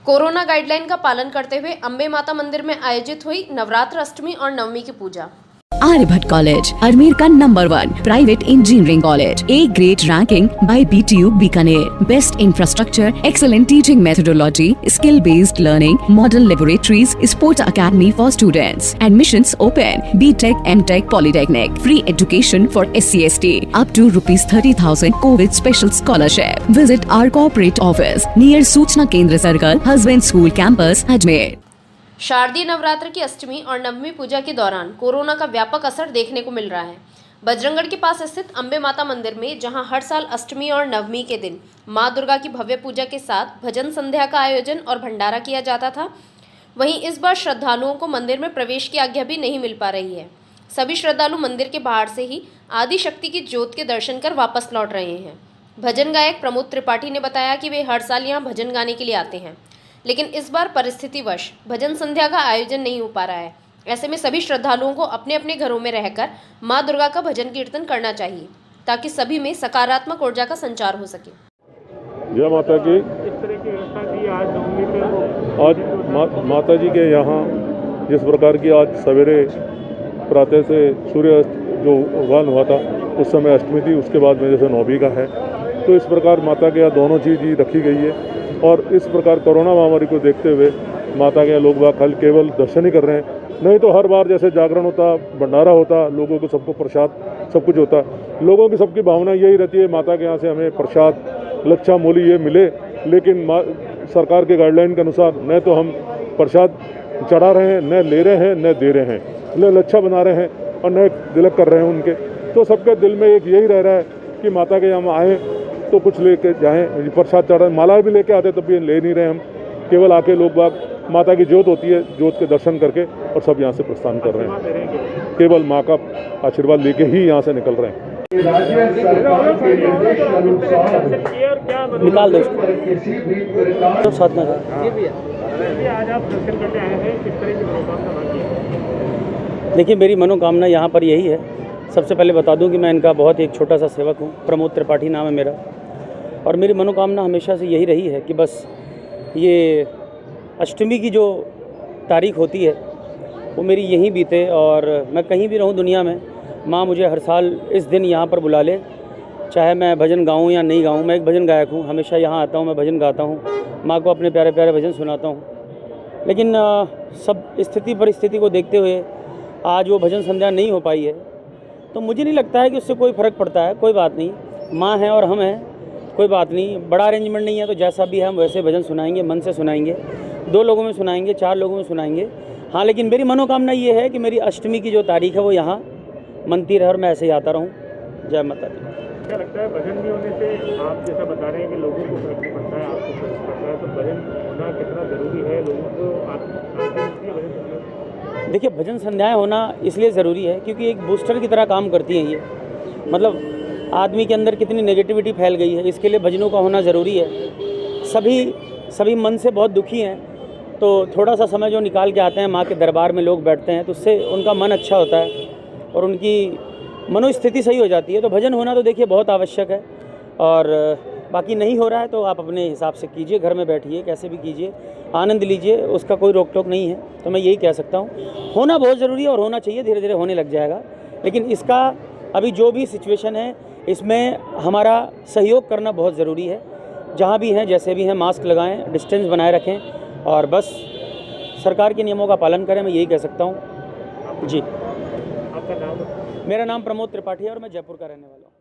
Corona guideline का पालन करते हुए अंबे माता मंदिर में आयोजित हुई नवरात्र अष्टमी और नवमी की पूजा। आर्यभट्ट कॉलेज, अजमेर का number 1 private engineering college, A grade ranking by BTU Bikaner, best infrastructure, excellent teaching methodology, skill based learning, model laboratories, sports academy for students, admissions open, BTech, MTech, polytechnic, free education for SC/ST, up to ₹30,000 covid special scholarship. Visit our corporate office near सूचना केंद्र circle, husband school campus, Ajmer. शारदीय नवरात्र की अष्टमी और नवमी पूजा के दौरान corona का व्यापक असर देखने को मिल रहा है। बजरंगगढ़ के पास स्थित अंबे माता मंदिर में जहां हर साल अष्टमी और नवमी के दिन मां दुर्गा की भव्य पूजा के साथ भजन संध्या का आयोजन और भंडारा किया जाता था, वहीं इस बार श्रद्धालुओं को मंदिर में प्रवेश की आज्ञा भी नहीं मिल पा रही है। सभी श्रद्धालु मंदिर के बाहर से ही आदि शक्ति की ज्योत के दर्शन कर वापस लौट रहे हैं। भजन गायक प्रमोद त्रिपाठी ने बताया कि वे हर साल यहाँ भजन गाने के लिए आते हैं, लेकिन इस बार परिस्थितिवश भजन संध्या का आयोजन नहीं हो पा रहा है। ऐसे में सभी श्रद्धालुओं को अपने अपने घरों में रहकर मां दुर्गा का भजन कीर्तन करना चाहिए, ताकि सभी में सकारात्मक ऊर्जा का संचार हो सके। जय माता की। इस तरह की व्यवस्था की आज माता जी के यहाँ जिस प्रकार की आज सवेरे प्रातः से सूर्य जो उगान हुआ था उस समय अष्टमी थी, उसके बाद में जैसे नौमी का है, तो इस प्रकार माता के यहाँ दोनों चीज़ ही रखी गई है। और इस प्रकार कोरोना महामारी को देखते हुए माता के यहाँ लोग बाग कल केवल दर्शन ही कर रहे हैं, नहीं तो हर बार जैसे जागरण होता, भंडारा होता, लोगों को सबको प्रसाद सब कुछ होता, लोगों की सबकी भावना यही रहती है माता के यहाँ से हमें प्रसाद लच्छा मूली ये मिले। लेकिन सरकार के गाइडलाइन के अनुसार न तो हम प्रसाद चढ़ा रहे हैं, न ले रहे हैं, न दे रहे हैं, न लच्छा बना रहे हैं और न तिलक कर रहे हैं उनके। तो सबके दिल में एक यही रह रहा है कि माता के यहाँ आएँ तो कुछ लेके जाएं, प्रसाद चढ़ा, माला भी लेके आते तब भी ले नहीं रहे हम, केवल आके लोग बाग माता की ज्योत होती है, ज्योत के दर्शन करके और सब यहाँ से प्रस्थान कर रहे हैं, केवल माँ का आशीर्वाद लेके ही यहाँ से निकल रहे हैं। निकाल दो तो साथ में। देखिए, मेरी मनोकामना यहाँ पर यही है। सबसे पहले बता दूं कि मैं इनका बहुत एक छोटा सा सेवक हूँ, प्रमोद त्रिपाठी नाम है मेरा, और मेरी मनोकामना हमेशा से यही रही है कि बस ये अष्टमी की जो तारीख होती है वो मेरी यहीं बीते, और मैं कहीं भी रहूँ दुनिया में, माँ मुझे हर साल इस दिन यहाँ पर बुला ले, चाहे मैं भजन गाऊँ या नहीं गाऊँ। मैं एक भजन गायक हूँ, हमेशा यहाँ आता हूँ, मैं भजन गाता हूँ, माँ को अपने प्यारे प्यारे भजन सुनाता हूँ। लेकिन सब स्थिति परिस्थिति को देखते हुए आज वो भजन संध्या नहीं हो पाई है, तो मुझे नहीं लगता है कि उससे कोई फ़र्क पड़ता है। कोई बात नहीं, माँ है और हम हैं, कोई बात नहीं, बड़ा अरेंजमेंट नहीं है तो जैसा भी है हम वैसे भजन सुनाएंगे, मन से सुनाएंगे, 2 लोगों में सुनाएंगे, 4 लोगों में सुनाएंगे। हाँ, लेकिन मेरी मनोकामना ये है कि मेरी अष्टमी की जो तारीख है वो यहाँ मनती रहे और मैं ऐसे ही आता रहूँ। जय माता दी। क्या लगता है भजन नहीं होने से, आप जैसा बता रहे हैं कि लोगों को फर्क पड़ता है, आपको फर्क पड़ता है, तो भजन होना कितना ज़रूरी है लोगों को? देखिए, भजन संध्याएँ होना इसलिए ज़रूरी है क्योंकि एक बूस्टर की तरह काम करती हैं ये। मतलब आदमी के अंदर कितनी नेगेटिविटी फैल गई है, इसके लिए भजनों का होना ज़रूरी है। सभी मन से बहुत दुखी हैं, तो थोड़ा सा समय जो निकाल के आते हैं माँ के दरबार में लोग बैठते हैं, तो उससे उनका मन अच्छा होता है और उनकी मनोस्थिति सही हो जाती है। तो भजन होना तो देखिए बहुत आवश्यक है, और बाकी नहीं हो रहा है तो आप अपने हिसाब से कीजिए, घर में बैठिए, कैसे भी कीजिए, आनंद लीजिए, उसका कोई रोक टोक नहीं है। तो मैं यही कह सकता हूँ, होना बहुत ज़रूरी है और होना चाहिए, धीरे धीरे होने लग जाएगा। लेकिन इसका अभी जो भी सिचुएशन है इसमें हमारा सहयोग करना बहुत ज़रूरी है। जहाँ भी हैं, जैसे भी हैं, मास्क लगाएं, डिस्टेंस बनाए रखें और बस सरकार के नियमों का पालन करें, मैं यही कह सकता हूँ जी। आपका नाम? मेरा नाम प्रमोद त्रिपाठी है और मैं जयपुर का रहने वाला हूँ।